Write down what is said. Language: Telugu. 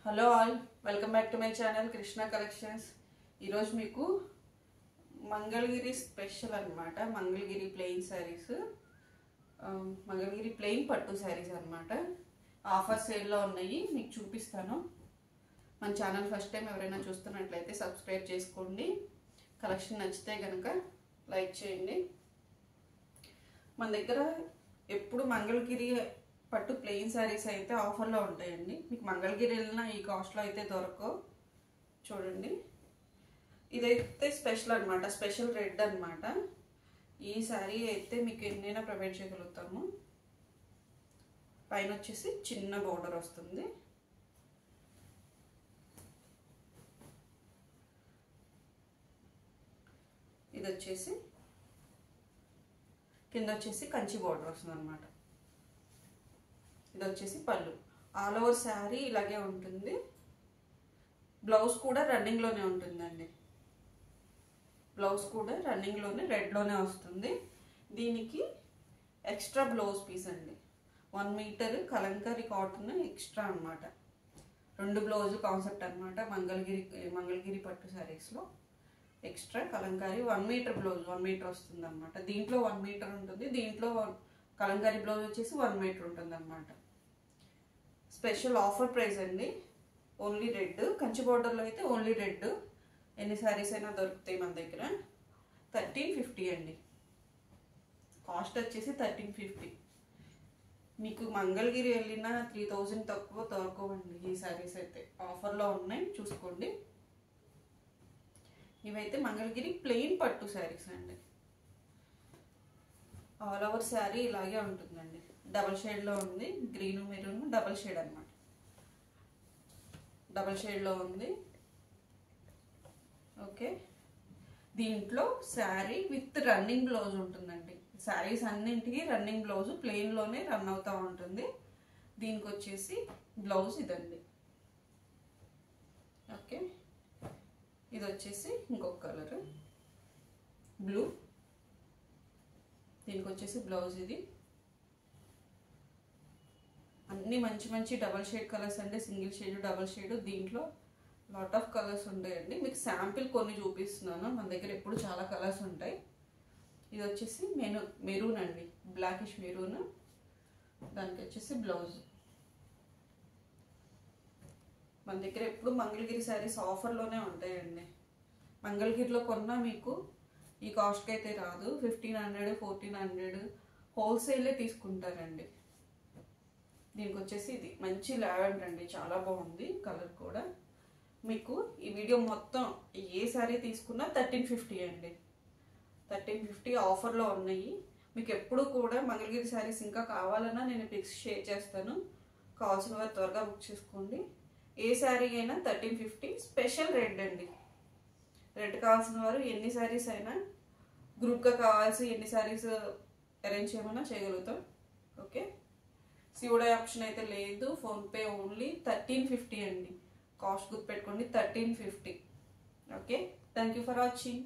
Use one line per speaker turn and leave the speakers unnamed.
Hello all, welcome back to my channel Krishna collections. ఈరోజు మీకు మంగళగిరి స్పెషల్ అనమాట. మంగళగిరి ప్లెయిన్ శారీస్, మంగళగిరి ప్లెయిన్ పట్టు శారీస్ అనమాట. ఆఫర్ సేల్లో ఉన్నాయి, మీకు చూపిస్తాను. మన ఛానల్ ఫస్ట్ టైం ఎవరైనా చూస్తున్నట్లయితే సబ్స్క్రైబ్ చేసుకోండి. కలెక్షన్ నచ్చితే కనుక లైక్ చేయండి. మన దగ్గర ఎప్పుడు మంగళగిరి పట్టు ప్లెయిన్ శారీస్ అయితే ఆఫర్లో ఉంటాయండి. మీకు మంగళగిరి వెళ్ళినా ఈ కాస్ట్లో అయితే దొరకవు. చూడండి, ఇదైతే స్పెషల్ అనమాట, స్పెషల్ రెడ్ అనమాట. ఈ శారీ అయితే మీకు ఎన్నైనా ప్రొవైడ్ చేయగలుగుతాము. పైన వచ్చేసి చిన్న బోర్డర్ వస్తుంది. ఇది వచ్చేసి కింద వచ్చేసి కంచి బోర్డర్ వస్తుంది అనమాట. ఇది వచ్చేసి పళ్ళు. ఆల్ ఓవర్ శారీ ఇలాగే ఉంటుంది. బ్లౌజ్ కూడా రన్నింగ్లోనే ఉంటుందండి. బ్లౌజ్ కూడా రన్నింగ్లోనే రెడ్లోనే వస్తుంది. దీనికి ఎక్స్ట్రా బ్లౌజ్ పీస్ అండి, 1 మీటర్ కలంకారీ కాటన్ ఎక్స్ట్రా అనమాట. 2 బ్లౌజ్ కాన్సెప్ట్ అనమాట. మంగళగిరి పట్టు శారీస్లో extra kalamkari 1 metre blouse, 1 metre వస్తుంది అనమాట. దీంట్లో 1 మీటర్ ఉంటుంది, దీంట్లో కలంకారీ బ్లౌజ్ వచ్చేసి 1 మీటర్ ఉంటుంది అనమాట. స్పెషల్ ఆఫర్ ప్రైస్ అండి. ఓన్లీ రెడ్, కంచి బోర్డర్లో అయితే ఓన్లీ రెడ్. ఎన్ని శారీస్ అయినా దొరుకుతాయి మన దగ్గర. 1350 అండి. కాస్ట్ వచ్చేసి 1350. మీకు మంగళగిరి వెళ్ళినా 3000 తక్కువ దొరకవండి ఈ శారీస్ అయితే. ఆఫర్లో ఉన్నాయి, చూసుకోండి. ఇవైతే మంగళగిరి ప్లెయిన్ పట్టు శారీస్ అండి. ఆల్ ఓవర్ శారీ ఇలాగే ఉంటుందండి. డబల్ షేడ్లో ఉంది, గ్రీన్ మెరూన్ డబల్ షేడ్ అనమాట. డబల్ షేడ్లో ఉంది. ఓకే, దీంట్లో శారీ విత్ రన్నింగ్ బ్లౌజ్ ఉంటుందండి. శారీస్ అన్నింటికి రన్నింగ్ బ్లౌజ్ ప్లెయిన్లోనే రన్ అవుతూ ఉంటుంది. దీనికి వచ్చేసి బ్లౌజ్ ఇదండి. ఓకే, ఇది వచ్చేసి ఇంకొక కలర్ బ్లూ. దీనికి వచ్చేసి బ్లౌజ్ ఇది. అన్ని మంచి మంచి డబల్ షేడ్ కలర్స్ అండి. సింగిల్ షేడ్, డబల్ షేడ్, దీంట్లో లాట్ ఆఫ్ కలర్స్ ఉంటాయండి. మీకు శాంపిల్ కొన్ని చూపిస్తున్నాను. మన దగ్గర ఎప్పుడు చాలా కలర్స్ ఉంటాయి. ఇది వచ్చేసి మెరూన్ అండి, బ్లాకిష్ మెరూన్. దానికి వచ్చేసి బ్లౌజ్. మన దగ్గర ఎప్పుడు మంగళగిరి శారీస్ ఆఫర్లోనే ఉంటాయండి. మంగళగిరిలో కొన్నా మీకు ఈ కాస్ట్కి అయితే రాదు. 1500, 1400 హోల్సేలే తీసుకుంటారండి. దీనికి వచ్చేసి ఇది మంచి లావెండర్ అండి, చాలా బాగుంది కలర్ కూడా. మీకు ఈ వీడియో మొత్తం ఏ శారీ తీసుకున్నా 1350 అండి. 1350 ఆఫర్లో ఉన్నాయి. మీకు ఎప్పుడు కూడా మంగళగిరి శారీస్ ఇంకా కావాలన్నా నేను పిక్స్ షేర్ చేస్తాను. కావాల్సిన వారు త్వరగా బుక్ చేసుకోండి. ఏ శారీ అయినా 1350. స్పెషల్ రెడ్ అండి. రెడ్ కావాల్సిన వారు ఎన్ని శారీస్ అయినా గ్రూప్గా కావాల్సి ఎన్ని శారీస్ అరేంజ్ చేయమన్నా చేయగలుగుతాం. ఓకే, సిఓడి ఆప్షన్ అయితే లేదు, ఫోన్పే ఓన్లీ. 1350 అండి. కాస్ట్ గుర్తుపెట్టుకోండి, 1350. Okay, thank you for watching.